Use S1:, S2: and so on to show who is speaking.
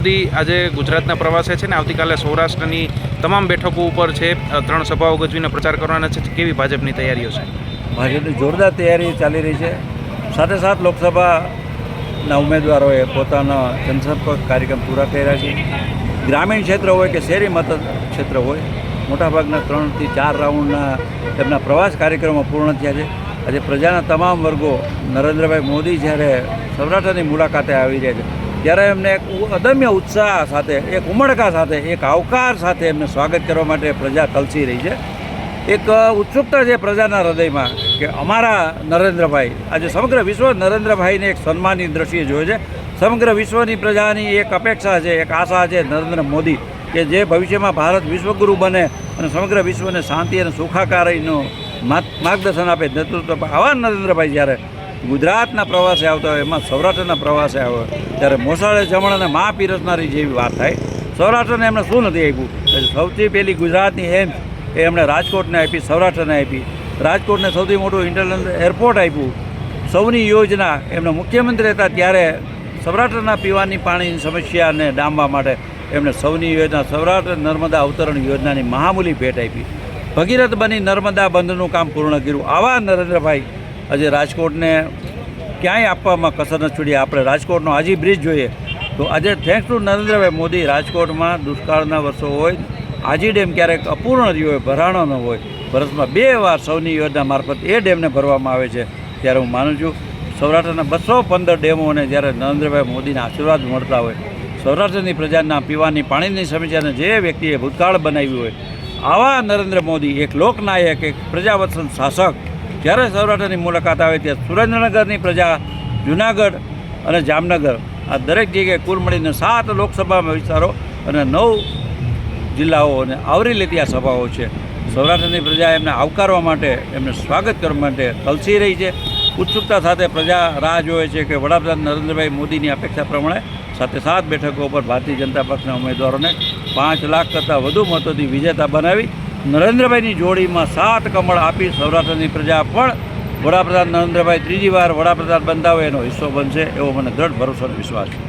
S1: મોદી આજે ગુજરાતના પ્રવાસે છે ને આવતીકાલે સૌરાષ્ટ્રની તમામ બેઠકો ઉપર છે 3 સભાઓ ગજવીને પ્રચાર કરવાના છે. કેવી ભાજપની તૈયારીઓ છે?
S2: ભાજપની જોરદાર તૈયારી ચાલી રહી છે. સાથે સાથ લોકસભાના ઉમેદવારોએ પોતાના જનસંપર્ક કાર્યક્રમ પૂરા કર્યા છે. ગ્રામીણ ક્ષેત્ર હોય કે શહેરી મત ક્ષેત્ર હોય, મોટાભાગના 3 થી 4 રાઉન્ડના તેમના પ્રવાસ કાર્યક્રમો પૂર્ણ થયા છે. આજે પ્રજાના તમામ વર્ગો નરેન્દ્રભાઈ મોદી જ્યારે સૌરાષ્ટ્રની મુલાકાતે આવી રહ્યા છે ત્યારે એમને એક અદમ્ય ઉત્સાહ સાથે, એક ઉમળકા સાથે, એક આવકાર સાથે એમને સ્વાગત કરવા માટે પ્રજા તલસી રહી છે. એક ઉત્સુકતા છે પ્રજાના હૃદયમાં કે અમારા નરેન્દ્રભાઈ, આજે સમગ્ર વિશ્વ નરેન્દ્રભાઈને એક સન્માનની દ્રષ્ટિએ જોવે છે. સમગ્ર વિશ્વની પ્રજાની એક અપેક્ષા છે, એક આશા છે નરેન્દ્ર મોદી કે જે ભવિષ્યમાં ભારત વિશ્વગુરુ બને અને સમગ્ર વિશ્વને શાંતિ અને સુખાકારીનું માર્ગદર્શન આપે, નેતૃત્વ આપે. આવા નરેન્દ્રભાઈ જ્યારે ગુજરાતના પ્રવાસે આવતા હોય, એમાં સૌરાષ્ટ્રના પ્રવાસે આવે ત્યારે મોસાળે જમણ અને મા પીરસનારી જેવી વાત થાય. સૌરાષ્ટ્રને એમણે શું નથી આપ્યું? સૌથી પહેલી ગુજરાતની એમ્સ એ એમણે રાજકોટને આપી, સૌરાષ્ટ્રને આપી. રાજકોટને સૌથી મોટું ઇન્ટરનેશનલ એરપોર્ટ આપ્યું. સૌની યોજના એમણે મુખ્યમંત્રી હતા ત્યારે સૌરાષ્ટ્રના પીવાની પાણીની સમસ્યાને ડામવા માટે એમણે સૌની યોજના, સૌરાષ્ટ્ર નર્મદા અવતરણ યોજનાની મહામૂલી ભેટ આપી. ભગીરથ બની નર્મદા બંધનું કામ પૂર્ણ કર્યું. આવા નરેન્દ્રભાઈ આજે રાજકોટને ક્યાંય આપવામાં કસર ન છોડી. આપણે રાજકોટનો હાજી બ્રિજ જોઈએ તો આજે થેન્ક્સ ટુ નરેન્દ્રભાઈ મોદી રાજકોટમાં દુષ્કાળના વર્ષો હોય, હાજી ડેમ ક્યારેક અપૂર્ણ રહ્યો હોય, ભરાણો ન હોય, વર્ષમાં 2 વાર સૌની યોજના મારફત એ ડેમને ભરવામાં આવે છે. ત્યારે હું માનું છું સૌરાષ્ટ્રના 215 ડેમોને જ્યારે નરેન્દ્રભાઈ મોદીના આશીર્વાદ મળતા હોય, સૌરાષ્ટ્રની પ્રજાના પીવાની પાણીની સમસ્યાને જે વ્યક્તિએ ભૂતકાળ બનાવ્યું હોય, આવા નરેન્દ્ર મોદી એક લોકનાયક, એક પ્રજાવત્સલ શાસક જ્યારે સૌરાષ્ટ્રની મુલાકાત આવે ત્યારે સુરેન્દ્રનગરની પ્રજા, જૂનાગઢ અને જામનગર આ દરેક જગ્યાએ કુલ મળીને 7 લોકસભામાં વિસ્તારો અને 9 જિલ્લાઓને આવરી લેતી આ સભાઓ છે. સૌરાષ્ટ્રની પ્રજા એમને આવકારવા માટે, એમને સ્વાગત કરવા માટે તલસી રહી છે. ઉત્સુકતા સાથે પ્રજા રાહ જોવે છે કે વડાપ્રધાન નરેન્દ્રભાઈ મોદીની અપેક્ષા પ્રમાણે 7 બેઠકો ઉપર ભારતીય જનતા પક્ષના ઉમેદવારોને 5 લાખ કરતાં વધુ મતોથી વિજેતા બનાવી નરેન્દ્રભાઈની જોડીમાં 7 કમળ આપી સૌરાષ્ટ્રની પ્રજા પણ વડાપ્રધાન નરેન્દ્રભાઈ ત્રીજી વાર વડાપ્રધાન બનતા હોય એનો હિસ્સો બનશે એવો મને દ્રઢ ભરોસો અને વિશ્વાસ છે.